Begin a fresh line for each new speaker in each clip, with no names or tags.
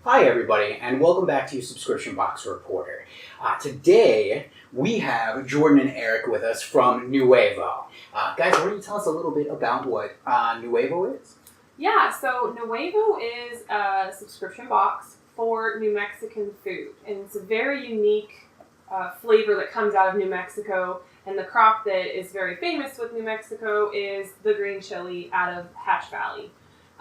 Hi everybody, and welcome back to Subscription Box Reporter. Today, we have Jordan and Eric with us from Nuevo. Guys, why don't you tell us a little bit about what Nuevo is?
Yeah, so Nuevo is a subscription box for New Mexican food, and it's a very unique flavor that comes out of New Mexico, and the crop that is very famous with New Mexico is the green chili out of Hatch Valley.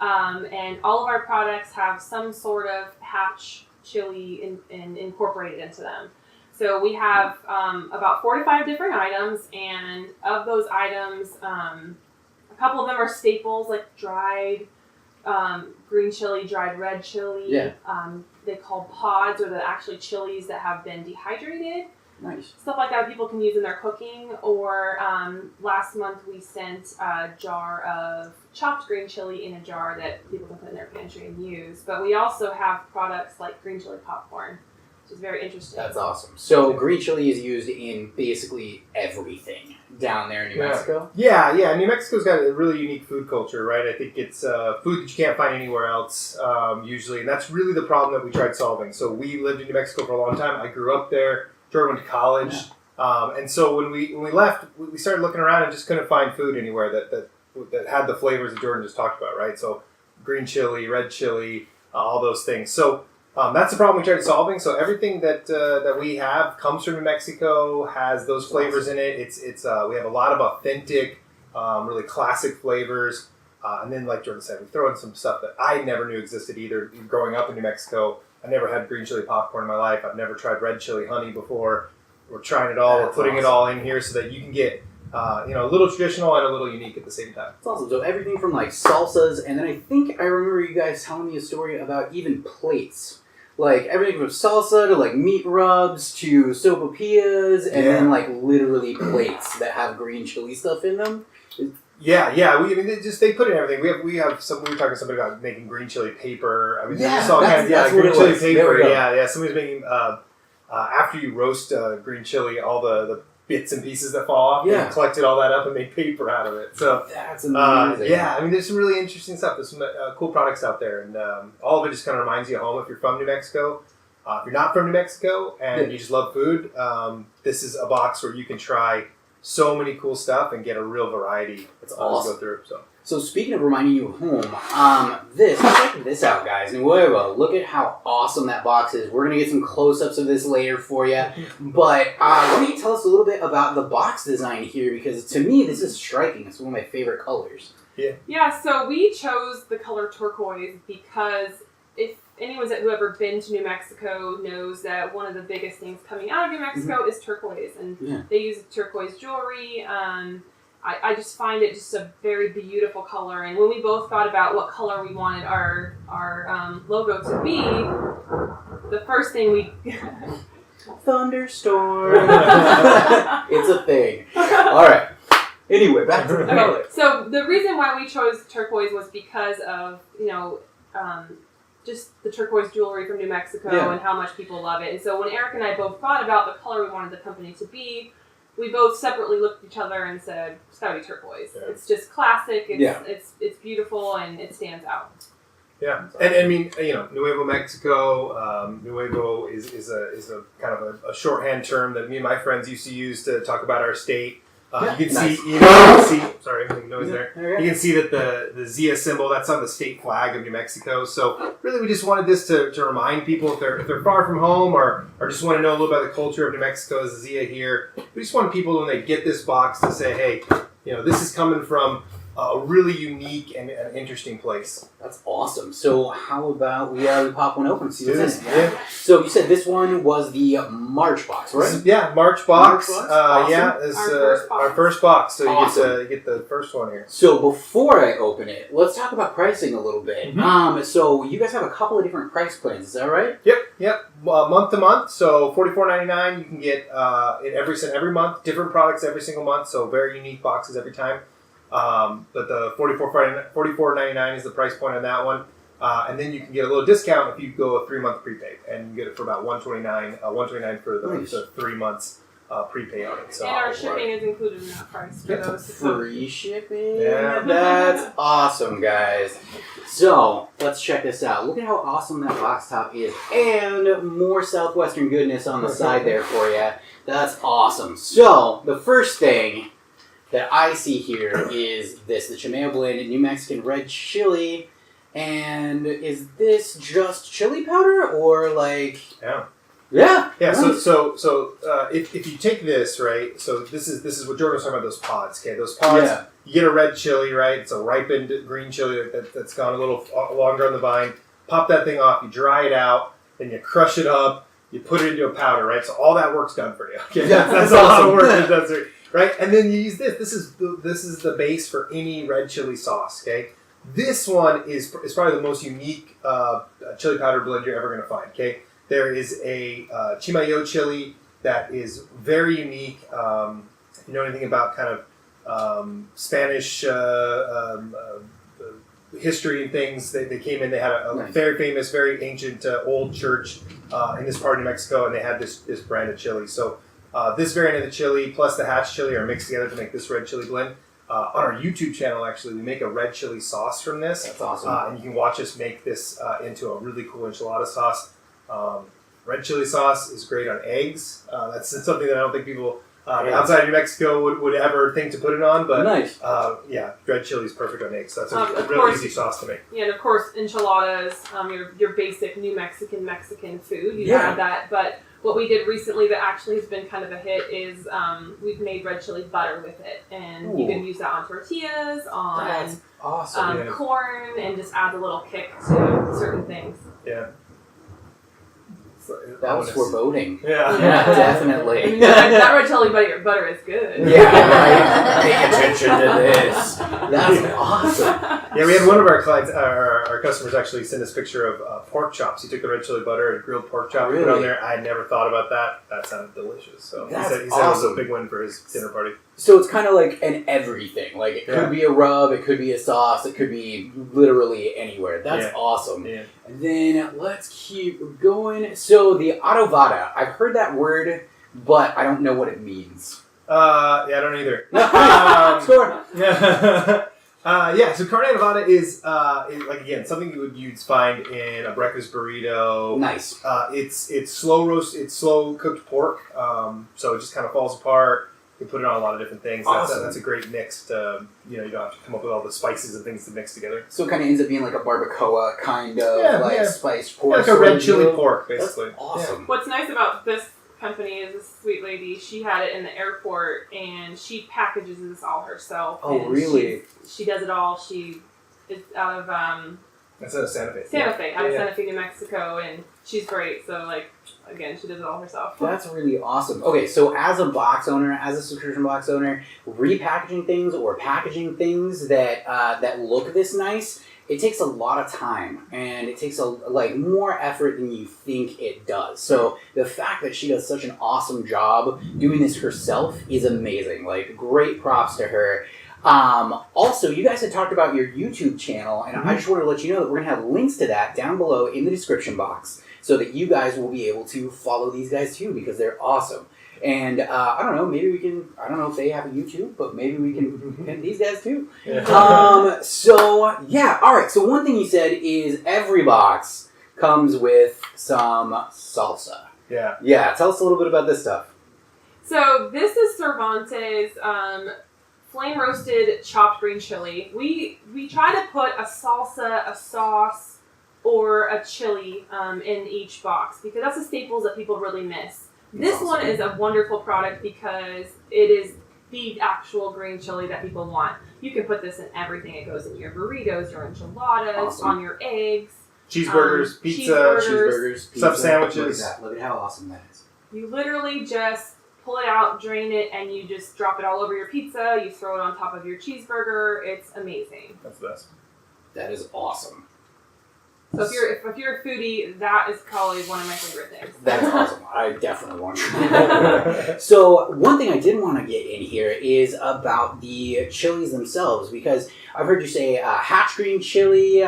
And all of our products have some sort of Hatch chili incorporated into them. So we have about 4 to 5 different items, and of those items, a couple of them are staples like dried green chili, dried red chili.
Yeah.
They call pods, or the actually chilies that have been dehydrated.
Nice.
Stuff like that people can use in their cooking. Or last month we sent a jar of chopped green chili in a jar that people can put in their pantry and use. But we also have products like green chili popcorn, which is very interesting.
That's awesome. So green chili is used in basically everything down there in New Mexico?
Yeah. New Mexico's got a really unique food culture, right? I think it's food that you can't find anywhere else, usually. And that's really the problem that we tried solving. So we lived in New Mexico for a long time. I grew up there. Jordan went to college. Yeah. And so when we left, we started looking around and just couldn't find food anywhere that had the flavors that Jordan just talked about, right? So green chili, red chili, all those things. So that's the problem we tried solving. So everything that we have comes from New Mexico, has those flavors in it. It's we have a lot of authentic, really classic flavors. And then, like Jordan said, we throw in some stuff that I never knew existed either. Growing up in New Mexico, I never had green chili popcorn in my life. I've never tried red chili honey before. We're trying it all. We're putting it all in here so that you can get a little traditional and a little unique at the same time.
It's awesome. So everything from like salsas, and then I think I remember you guys telling me a story about even plates. Like everything from salsa to like meat rubs to sopapillas, and then like literally plates that have green chili stuff in them.
Yeah. They put in everything. We have some. We were talking to somebody about making green chili paper. I mean,
that's
green chili paper.
Yeah.
Somebody's making after you roast green chili, all the bits and pieces that fall off.
Yeah.
They collected all that up and made paper out of it. So
that's amazing.
there's some really interesting stuff. There's some cool products out there, and all of it just kind of reminds you of home if you're from New Mexico. If you're not from New Mexico and you just love food, this is a box where you can try so many cool stuff and get a real variety.
It's awesome.
To go through.
So speaking of reminding you of home, check this out, guys. Nuevo, look at how awesome that box is. We're going to get some close-ups of this later for you. But why don't you tell us a little bit about the box design here? Because to me, this is striking. It's one of my favorite colors.
Yeah, so we chose the color turquoise because if anyone's who ever been to New Mexico knows that one of the biggest things coming out of New Mexico is turquoise. And they use turquoise jewelry. I just find it just a very beautiful color, and when we both thought about what color we wanted our logo to be, the first thing we
thunderstorm. It's a thing. All right. Anyway, back to the color.
So the reason why we chose turquoise was because of just the turquoise jewelry from New Mexico and how much people love it. And so when Eric and I both thought about the color we wanted the company to be, we both separately looked at each other and said, it's gotta be turquoise. Yeah. It's just classic, it's beautiful, and it stands out.
Yeah, and I mean, Nuevo Mexico, Nuevo is a kind of a shorthand term that me and my friends used to use to talk about our state. You can see, sorry, making noise there. You can see that the Zia symbol, that's on the state flag of New Mexico. So really we just wanted this to remind people if they're far from home or just want to know a little about the culture of New Mexico as Zia here. We just want people when they get this box to say, hey, this is coming from a really unique and an interesting place.
That's awesome. So how about we pop one open and see what's in it?
Yeah.
So you said this one was the March box, right?
March box.
Awesome.
It's our first box. So
awesome.
You get the first one here.
So before I open it, let's talk about pricing a little bit. So you guys have a couple of different price plans, is that right?
Yep. Month to month. So $44.99. You can get it every month. Different products every single month. So very unique boxes every time. But the $44.99 is the price point on that one. And then you can get a little discount if you go a 3-month prepaid, and you get it for about $129 for the 3 months. prepay on it. So
and our shipping is included in that price for those.
Free shipping?
Yeah.
That's awesome, guys. So, let's check this out. Look at how awesome that box top is. And more Southwestern goodness on the side there for you. That's awesome. So, the first thing that I see here is this, the Chimeo blended New Mexican red chili. And is this just chili powder or like...
Yeah.
Yeah.
Yeah.
Nice.
So if you take this, right, so this is what Jordan was talking about, those pods, okay? Those pods,
Yeah.
you get a red chili, right? It's a ripened green chili that's gone a little longer on the vine. Pop that thing off, you dry it out, then you crush it up, you put it into a powder, right? So all that work's done for you. Okay, that's a lot of work it does, right? And then you use this. This is the base for any red chili sauce, okay? This one is probably the most unique chili powder blend you're ever going to find, okay? There is a Chimayo chili that is very unique. If you know anything about kind of Spanish history and things, they came in, they had a
Nice.
very famous, very ancient old church in this part of New Mexico, and they had this brand of chili. So this variant of the chili plus the hatch chili are mixed together to make this red chili blend. On our YouTube channel, actually, we make a red chili sauce from this.
That's awesome.
And you can watch us make this into a really cool enchilada sauce. Red chili sauce is great on eggs. That's something that I don't think people outside of New Mexico would ever think to put it on. But
Nice.
yeah, red chili is perfect on eggs. So that's a
Of
really
course.
easy sauce to make.
Yeah, and of course enchiladas, your basic New Mexican food. You
Yeah.
add that, but what we did recently that actually has been kind of a hit is we've made red chili butter with it, and you
Ooh.
can use that on tortillas, on
That's awesome.
Yeah.
corn, and just adds a little kick to certain things.
Yeah.
That was foreboding.
Yeah.
Yeah,
I
definitely.
mean, that red chili butter is good.
Yeah, right. Pay attention to this. That's awesome.
Yeah, we had one of our clients, our customers actually send us a picture of pork chops. He took the red chili butter and grilled pork chop, put it on
Really?
there. I had never thought about that. That sounded delicious. So
That's
he said it was a
awesome.
big win for his dinner party.
So it's kind of like an everything. Like it could
Yeah.
be a rub, it could be a sauce, it could be literally anywhere. That's
Yeah.
awesome.
Yeah.
And then let's keep going. So the adovada, I've heard that word, but I don't know what it means.
Yeah, I don't either.
Score.
Yeah, so carne adovada is like again something you'd find in a breakfast burrito.
Nice.
It's slow roast, it's slow cooked pork, so it just kind of falls apart. You can put it on a lot of different things.
Awesome.
That's a great mix. You don't have to come up with all the spices and things to mix together.
So it kind of ends up being like a barbacoa kind of
Yeah.
spiced
Yeah,
pork.
like a
sort
red
of
chili
deal.
pork,
That's
basically.
awesome.
What's nice about this company is this sweet lady. She had it in the airport, and she packages this all herself.
Oh,
and
really?
She does it all. She is out of
That's out of Santa Fe.
Santa Fe, out of
Yeah.
Santa Fe, New Mexico, and she's great. So, like, again, she does it all herself.
That's really awesome. Okay, so as a box owner, as a subscription box owner, repackaging things or packaging things that that look this nice, it takes a lot of time and it takes more effort than you think it does. So the fact that she does such an awesome job doing this herself is amazing. Like, great props to her. Also, you guys had talked about your YouTube channel, and I just wanted to let you know that we're going to have links to that down below in the description box so that you guys will be able to follow these guys too, because they're awesome. And I don't know, maybe we can, I don't know if they have a YouTube, but maybe we can pin these guys too.
Yeah.
So, yeah, alright, so one thing you said is every box comes with some salsa.
Yeah.
Yeah, tell us a little bit about this stuff.
So this is Cervantes flame roasted chopped green chili. We try to put a salsa, a sauce, or a chili in each box because that's the staples that people really miss. This
awesome.
one is a wonderful product because it is the actual green chili that people want. You can put this in everything. It goes in your burritos, your enchiladas,
Awesome.
on your eggs.
Cheeseburgers, pizza,
cheeseburgers.
Cheeseburgers,
Sub
pizza.
sandwiches.
Look at that. Look at how awesome that is.
You literally just pull it out, drain it, and you just drop it all over your pizza. You throw it on top of your cheeseburger. It's amazing.
That's the best.
That is awesome.
So if you're a foodie, that is probably one of my favorite things.
That's awesome. I definitely want to. So one thing I did want to get in here is about the chilies themselves, because I've heard you say hatch green chili,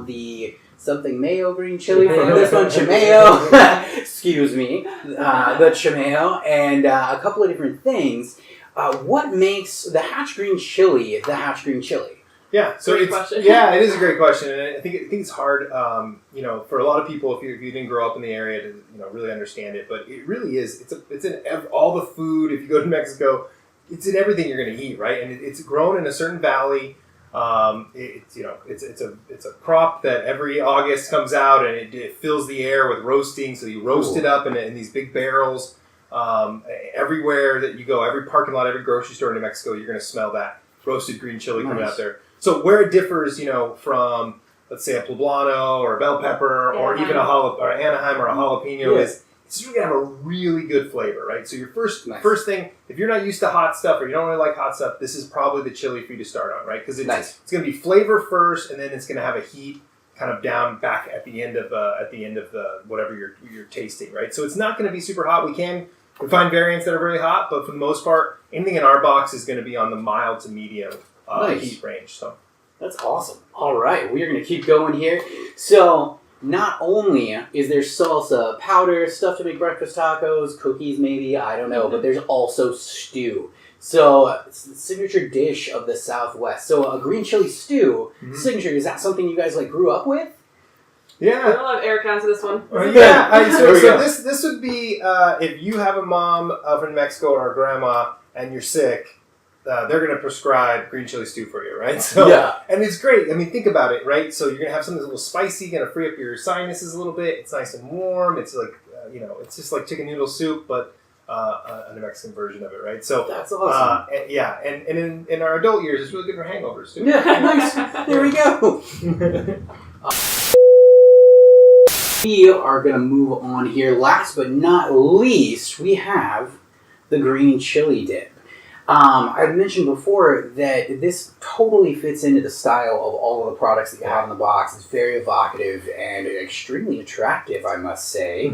the something mayo green chili from this one, Chimeo. excuse me, the chameo, and a couple of different things. What makes the hatch green chili the hatch green chili?
Yeah, so
Great
it's
question.
yeah, it is a great question, and I think it's hard, for a lot of people if you didn't grow up in the area to really understand it, but it really is. It's in all the food. If you go to Mexico, it's in everything you're going to eat, right? And it's grown in a certain valley. It's a crop that every August comes out, and it fills the air with roasting. So you roast it up in these big barrels. Everywhere that you go, every parking lot, every grocery store in New Mexico, you're going to smell that roasted green chili coming out there. So where it differs, from let's say a poblano or a bell pepper or even or Anaheim or a jalapeno is it's going to have a really good flavor, right? So your first thing, if you're not used to hot stuff or you don't really like hot stuff, this is probably the chili for you to start on, right? Because it's going to be flavor first, and then it's going to have a heat kind of down back at the end of the whatever you're tasting, right? So it's not going to be super hot. We find variants that are very hot, but for the most part, anything in our box is going to be on the mild to medium heat range. So
that's awesome. All right, we are going to keep going here. So not only is there salsa, powder, stuff to make breakfast tacos, cookies maybe, I don't know, but there's also stew. So it's the signature dish of the Southwest. So a green chili stew, signature, is that something you guys grew up with?
Yeah.
We'll have Eric answer this one.
So this would be if you have a mom from Mexico or a grandma and you're sick, they're going to prescribe green chili stew for you, right? So, and it's great. I mean, think about it, right? So you're going to have something that's a little spicy, going to free up your sinuses a little bit. It's nice and warm. It's like, it's just like chicken noodle soup, but a New Mexican version of it, right? So
that's awesome.
And in our adult years, it's really good for hangovers too.
Yeah, nice. There we go. We are going to move on here. Last but not least, we have the green chili dip. I mentioned before that this totally fits into the style of all of the products that you have in the box. It's very evocative and extremely attractive, I must say.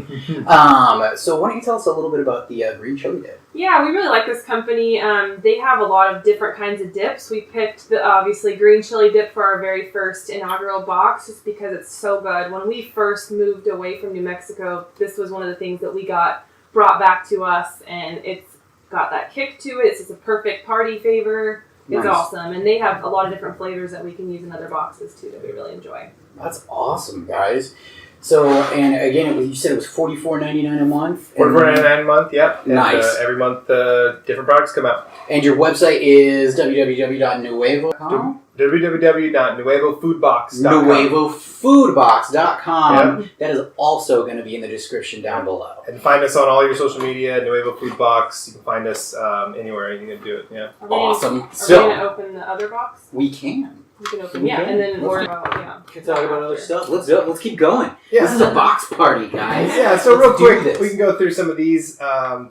So why don't you tell us a little bit about the green chili dip?
Yeah, we really like this company. They have a lot of different kinds of dips. We picked the obviously green chili dip for our very first inaugural box just because it's so good. When we first moved away from New Mexico, this was one of the things that we got brought back to us, and it's got that kick to it. It's just a perfect party favor. It's awesome. And they have a lot of different flavors that we can use in other boxes too that we really enjoy.
That's awesome, guys. So, and again, you said it was $44.99 a month?
$44.99 a month, yep. And,
nice.
Every month, different products come out.
And your website is www.nuevo.com?
www.nuevofoodbox.com.
Nuevofoodbox.com. Yep. That is also going to be in the description down below.
And find us on all your social media, Nuevo Food Box. You can find us anywhere you can do it. Yeah.
Awesome.
Are we going to open the other box?
We can.
We can open, and then more about,
We can talk about other stuff. Let's do it. Let's keep going.
Yeah.
This is a box party, guys.
Yeah, so real quick, we can go through some of these.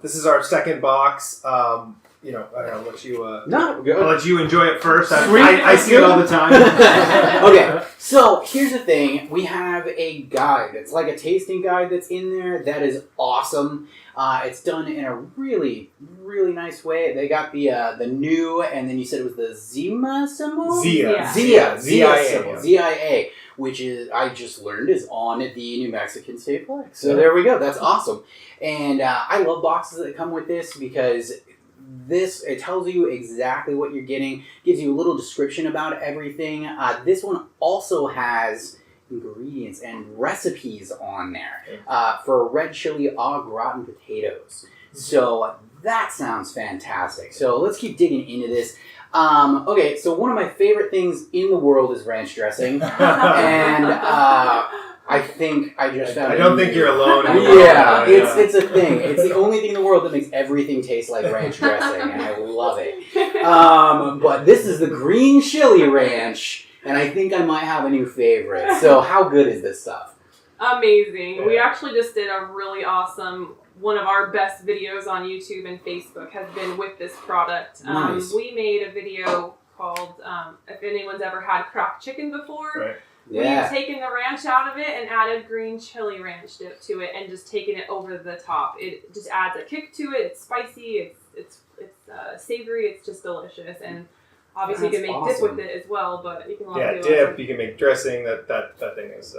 This is our second box. I'll let you. I'll let you enjoy it first. I see it all the time.
Okay, so here's the thing. We have a guide. It's like a tasting guide that's in there. That is awesome. It's done in a really, really nice way. They got the new, and then you said it was the Zima symbol?
Zia
symbol. ZIA, which is, I just learned, is on the New Mexican state flag. So there we go. That's awesome. And I love boxes that come with this because it tells you exactly what you're getting, gives you a little description about everything. This one also has ingredients and recipes on there for red chili au gratin potatoes. So that sounds fantastic. So let's keep digging into this. Okay, so one of my favorite things in the world is ranch dressing. And I think I just found
I don't think you're alone.
Yeah, it's a thing. It's the only thing in the world that makes everything taste like ranch dressing, and I love it. But this is the green chili ranch, and I think I might have a new favorite. So how good is this stuff?
Amazing. We actually just did a really awesome, one of our best videos on YouTube and Facebook has been with this product.
Nice.
We made a video called, if anyone's ever had cracked chicken before.
Right.
Yeah.
We've taken the ranch out of it and added green chili ranch dip to it and just taken it over the top. It just adds a kick to it. It's spicy. It's savory. It's just delicious. And obviously you can make dip with it as well, but you can also do
dip.
it.
You can make dressing. That thing is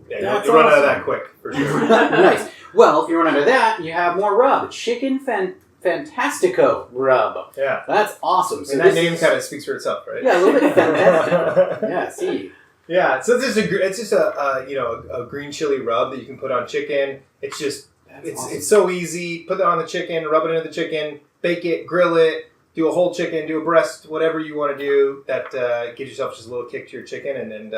you
That's
run out of
awesome.
that quick for sure.
Nice. Well, if you run out of that, you have more rub. Chicken Fantastico rub.
Yeah.
That's awesome.
So that name kind of speaks for itself, right?
Yeah, a little bit fantastico. Yeah, see.
Yeah, so it's just a green chili rub that you can put on chicken. It's just it's so easy. Put that on the chicken, rub it into the chicken, bake it, grill it, do a whole chicken, do a breast, whatever you want to do. That gives yourself just a little kick to your chicken, and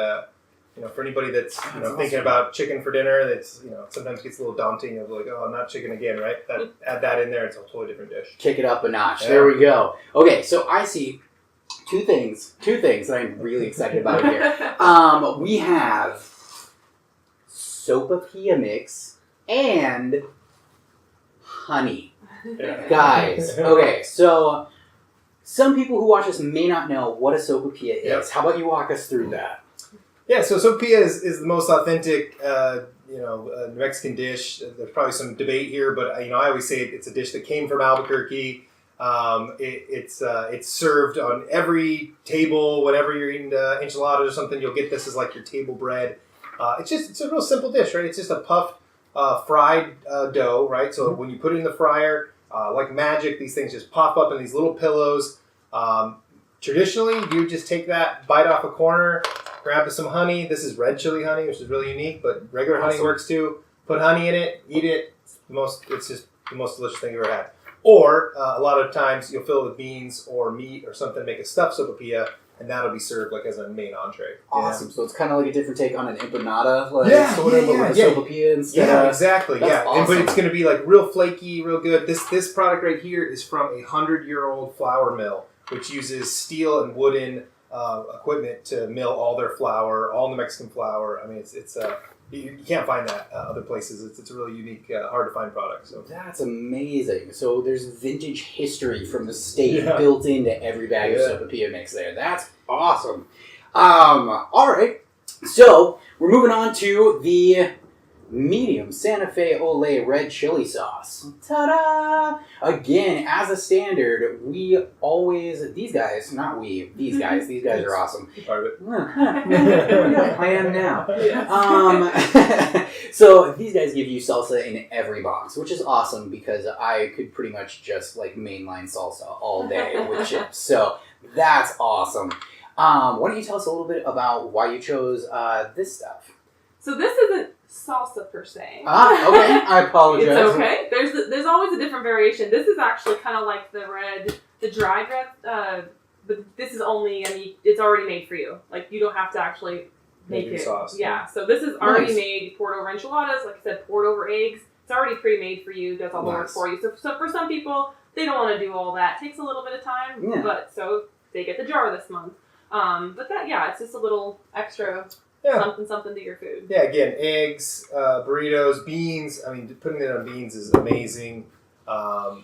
for anybody that's thinking about chicken for dinner, that's sometimes gets a little daunting of like, oh, not chicken again, right? Add that in there, it's a totally different dish.
Kick it up a notch. Yeah. There we go. Okay, so I see two things that I'm really excited about here. We have sopapilla mix and honey.
Yeah.
Guys, okay, so some people who watch this may not know what a sopapilla is.
Yep.
How about you walk us through that?
Yeah, so sopapilla is the most authentic, New Mexican dish. There's probably some debate here, but I always say it's a dish that came from Albuquerque. It's served on every table whenever you're eating enchiladas or something. You'll get this as like your table bread. It's a real simple dish, right? It's just a puffed fried dough, right? So when you put it in the fryer, like magic, these things just pop up in these little pillows. Traditionally, you just take that, bite off a corner, grab some honey. This is red chili honey, which is really unique, but regular honey works too. Put honey in it, eat it. It's just the most delicious thing you've ever had. Or a lot of times you'll fill it with beans or meat or something, make a stuffed sopapilla, and that'll be served like as a main entree.
Awesome. Yeah. So it's kind of like a different take on an empanada,
with
a sopapilla instead.
Yeah, exactly.
That's awesome.
But it's going to be like real flaky, real good. This product right here is from a 100-year-old flour mill, which uses steel and wooden equipment to mill all their flour, all New Mexican flour. I mean, it's you can't find that other places. It's a really unique, hard to find product. So
that's amazing. So there's vintage history from the state built into every bag of sopapilla mix there. That's awesome. All right. So we're moving on to the medium Santa Fe Ole red chili sauce. Ta-da! Again, as a standard, these guys are awesome.
Part of it.
I am now. So these guys give you salsa in every box, which is awesome because I could pretty much just like mainline salsa all day with chips. So that's awesome. Why don't you tell us a little bit about why you chose this stuff?
So this isn't salsa per se.
Okay. I apologize.
It's okay. There's always a different variation. This is actually kind of like the dried red, but this is it's already made for you. Like you don't have to actually make it.
Sauce.
Yeah. So this is already made, poured over enchiladas. Like I said, poured over eggs. It's already pre-made for you. Does all the work for you. So for some people, they don't want to do all that. It takes a little bit of time, but so they get the jar this month. But it's just a little extra. Yeah. Something to your food.
Yeah, again, eggs, burritos, beans. I mean, putting it on beans is amazing. One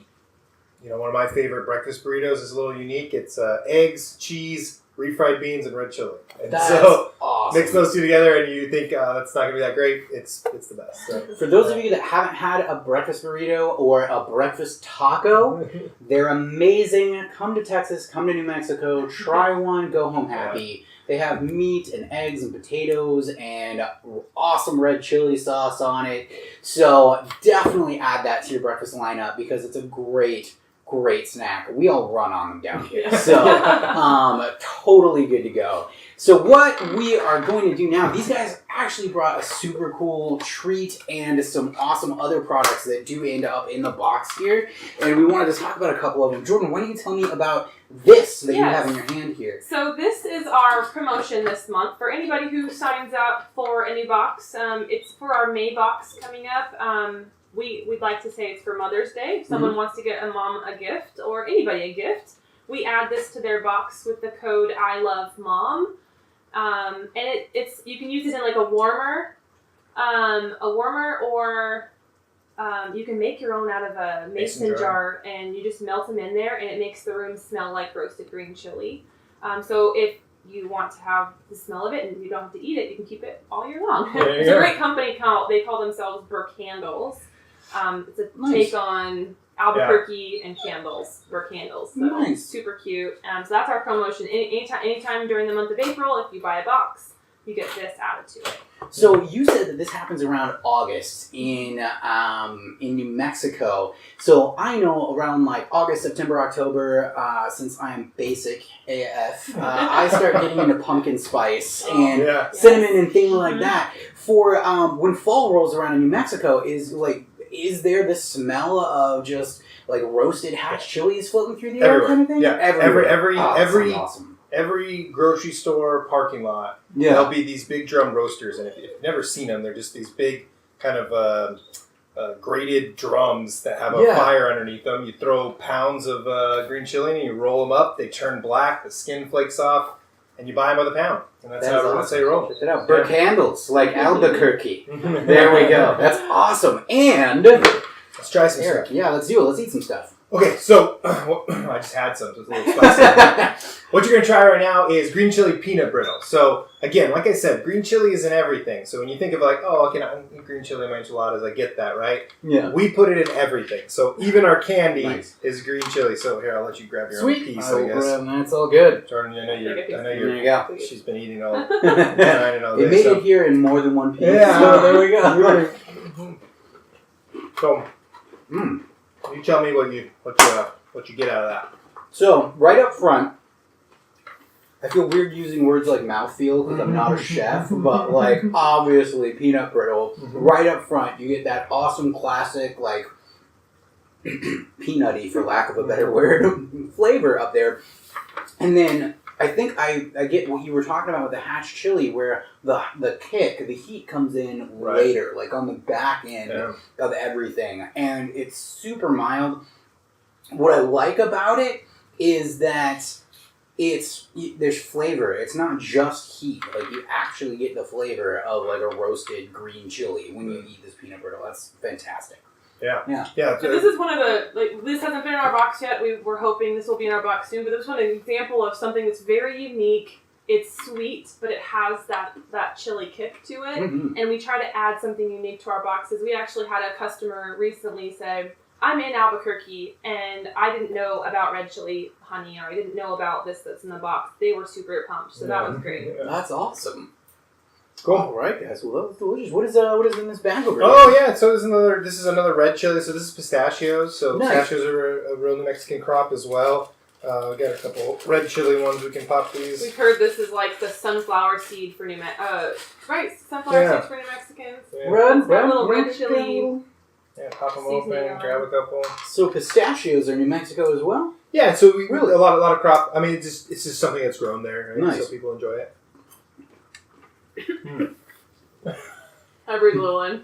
of my favorite breakfast burritos is a little unique. It's eggs, cheese, refried beans, and red chili. And
that's awesome.
Mix those two together, and you think that's not going to be that great. It's the best. So,
for those of you that haven't had a breakfast burrito or a breakfast taco, they're amazing. Come to Texas, come to New Mexico, try one, go home happy. Yeah. They have meat and eggs and potatoes and awesome red chili sauce on it. So definitely add that to your breakfast lineup because it's a great snack. We all run on them down here. So totally good to go. So what we are going to do now, these guys actually brought a super cool treat and some awesome other products that do end up in the box here. And we wanted to talk about a couple of them. Jordan, why don't you tell me about this that you have in your hand here?
So this is our promotion this month for anybody who signs up for any box. It's for our May box coming up. We'd like to say it's for Mother's Day. If someone wants to get a mom a gift or anybody a gift, we add this to their box with the code I love mom. And it's you can use it in like a warmer or you can make your own out of a mason jar and you just melt them in there and it makes the room smell like roasted green chili. So if you want to have the smell of it and you don't have to eat it, you can keep it all year long. It's a great company they call themselves Burcandles. It's a take on Albuquerque and candles. Burcandles. So super cute. So that's our promotion. Anytime during the month of April, if you buy a box, you get this added to it.
So you said that this happens around August in New Mexico. So I know around like August, September, October, since I'm basic AF, I start getting into pumpkin spice and cinnamon and things like that. For when fall rolls around in New Mexico, is there this smell of just like roasted hatch chilies floating through the air kind of thing?
Yeah,
Awesome.
Every grocery store parking lot, there'll be these big drum roasters, and if you've never seen them, they're just these big kind of grated drums that have a fire underneath them. You throw pounds of green chili in and you roll them up. They turn black, the skin flakes off, and you buy them by the pound. And that's how they roll.
Check it out. Burke handles like Albuquerque. There we go. That's awesome. And
let's try some stuff.
Yeah, let's do it. Let's eat some stuff.
Okay, so I just had some, so it's a little spicy. What you're going to try right now is green chili peanut brittle. So, again, like I said, green chili is in everything. So when you think of like, oh, okay, I eat green chili in my enchiladas, I get that, right?
Yeah.
We put it in everything. So even our candy is green chili. So here, I'll let you grab your own piece, I guess.
That's all good.
Jordan, I know
there you go.
She's been eating all night and all day.
It made it here in more than one piece.
Yeah.
So there we go.
So, you tell me what you get out of that.
So, right up front, I feel weird using words like mouthfeel because I'm not a chef, but like obviously peanut brittle. Right up front, you get that awesome classic like peanutty, for lack of a better word, flavor up there. And then I think I get what you were talking about with the hatch chili, where the kick, the heat comes in later, like on the back end of everything, and it's super mild. What I like about it is that there's flavor. It's not just heat. Like you actually get the flavor of like a roasted green chili when you eat this peanut brittle. That's fantastic.
Yeah.
So this is one of the, this hasn't been in our box yet. We're hoping this will be in our box soon, but this is one example of something that's very unique. It's sweet, but it has that chili kick to it. And we try to add something unique to our boxes. We actually had a customer recently say, I'm in Albuquerque and I didn't know about red chili honey, or I didn't know about this that's in the box. They were super pumped, so that was great.
Yeah. That's awesome.
Cool.
All right, guys. Well, that was delicious. What is in this bag over here?
Oh yeah, so this is another red chili. So this is pistachios. So pistachios are a real New Mexican crop as well. We got a couple red chili ones. We can pop these.
We've heard this is like the sunflower seed for sunflower seeds for New Mexicans.
Yeah.
Little red chili.
Yeah, pop them open, grab a couple.
So pistachios are New Mexico as well?
Yeah, so we really a lot of crop. I mean, it's just something that's grown there, right?
Nice.
So people enjoy it.
I breathe a little in.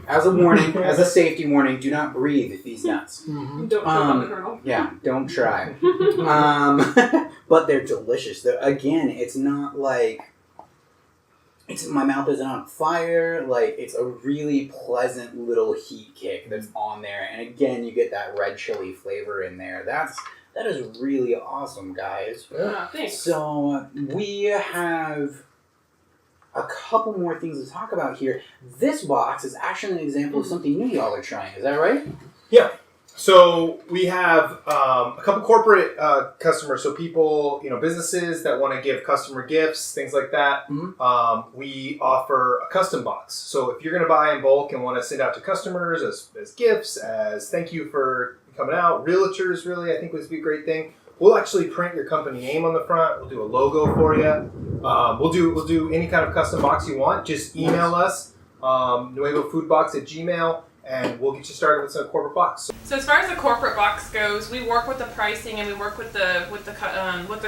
As a warning, as a safety warning, do not breathe these nuts.
Don't choke on the kernel.
Yeah, don't try. But they're delicious. Again, it's not like my mouth isn't on fire. Like, it's a really pleasant little heat kick that's on there, and again, you get that red chili flavor in there. That is really awesome, guys.
Yeah, thanks.
So we have a couple more things to talk about here. This box is actually an example of something new y'all are trying. Is that right?
Yeah. So we have a couple corporate customers, so people, businesses that want to give customer gifts, things like that. We offer a custom box. So if you're going to buy in bulk and want to send out to customers as gifts, as thank you for coming out, realtors really, I think would be a great thing. We'll actually print your company name on the front. We'll do a logo for you. We'll do any kind of custom box you want. Just email us, nuevofoodbox@gmail.com. And we'll get you started with some corporate box.
So as far as the corporate box goes, we work with the pricing and we work with the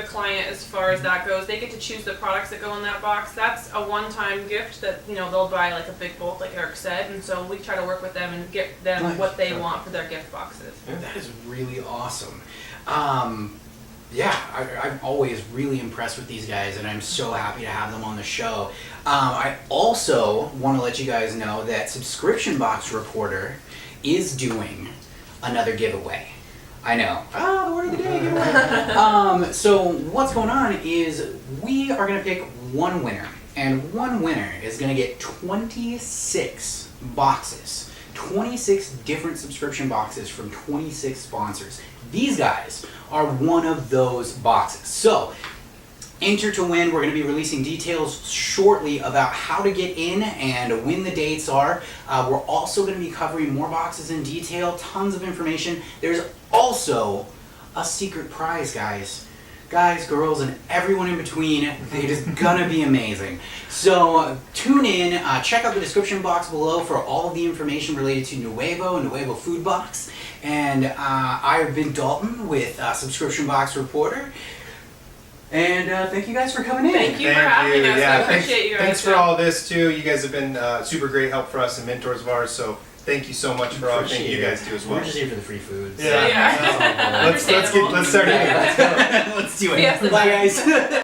client as far as that goes. They get to choose the products that go in that box. That's a one-time gift that they'll buy like a big bulk, like Eric said, and so we try to work with them and get them what they want for their gift boxes.
That is really awesome. I'm always really impressed with these guys, and I'm so happy to have them on the show. I also want to let you guys know that Subscription Box Reporter is doing another giveaway. I know. The word of the day giveaway. So what's going on is we are going to pick one winner, and one winner is going to get 26 boxes. 26 different subscription boxes from 26 sponsors. These guys are one of those boxes. So, enter to win. We're going to be releasing details shortly about how to get in and when the dates are. We're also going to be covering more boxes in detail, tons of information. There's also a secret prize, guys, girls, and everyone in between. It is gonna be amazing. So tune in, check out the description box below for all of the information related to Nuevo and Nuevo Food Box. And I've been Dalton with Subscription Box Reporter. And thank you guys for coming in.
Thank you for having us.
Yeah,
I appreciate you guys.
Thanks for all this too. You guys have been super great help for us and mentors of ours. So thank you so much for everything you guys do as well.
We're just here for the free food.
Yeah.
Yeah.
Let's start eating. Let's go.
Let's do it.
Yes,
Bye, guys.